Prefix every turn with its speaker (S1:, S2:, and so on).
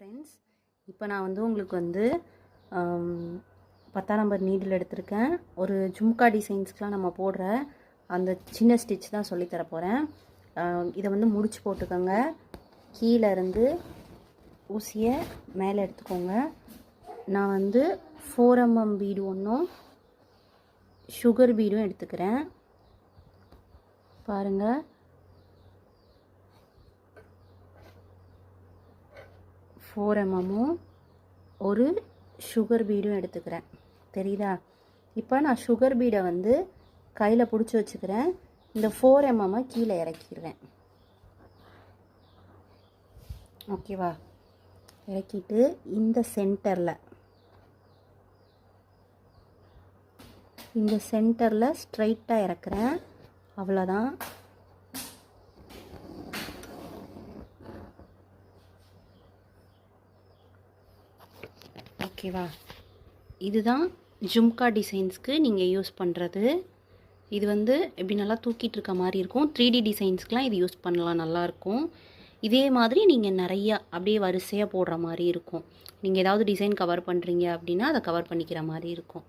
S1: Friends, இப்போ நான் உங்களுக்கு 10ஆம் நம்பர் நீடில் எடுத்திருக்கேன். ஒரு ஜும்கா டிசைன்ஸ்க்கெலாம் நம்ம போடுற அந்த சின்ன ஸ்டிச் தான் சொல்லித்தர போகிறேன். இதை முடிச்சு போட்டுக்கோங்க. கீழே இருந்து ஊசியை மேலே எடுத்துக்கோங்க. நான் 4mm பீடு ஒன்றும் சுகர் பீடும் எடுத்துக்கிறேன். பாருங்கள், 4mm ஒரு சுகர் பீடும் எடுத்துக்கிறேன். தெரியுதா? இப்போ நான் சுகர் பீடை கையில் பிடிச்சி வச்சுக்கிறேன். இந்த 4mm கீழே இறக்கிடுவேன். ஓகேவா? இறக்கிட்டு இந்த சென்டரில் ஸ்ட்ரைட்டாக இறக்குறேன். அவ்வளோதான். ஓகேவா? இதுதான் ஜும்கா டிசைன்ஸ்க்கு நீங்கள் யூஸ் பண்ணுறது. இது எப்படி நல்லா தூக்கிட்டு இருக்க மாதிரி இருக்கும். 3D டிசைன்ஸ்க்கெலாம் இது யூஸ் பண்ணலாம், நல்லாயிருக்கும். இதே மாதிரி நீங்கள் நிறையா அப்படியே வரிசையாக போடுற மாதிரி இருக்கும். நீங்கள் ஏதாவது டிசைன் கவர் பண்ணுறீங்க அப்படின்னா அதை கவர் பண்ணிக்கிற மாதிரி இருக்கும்.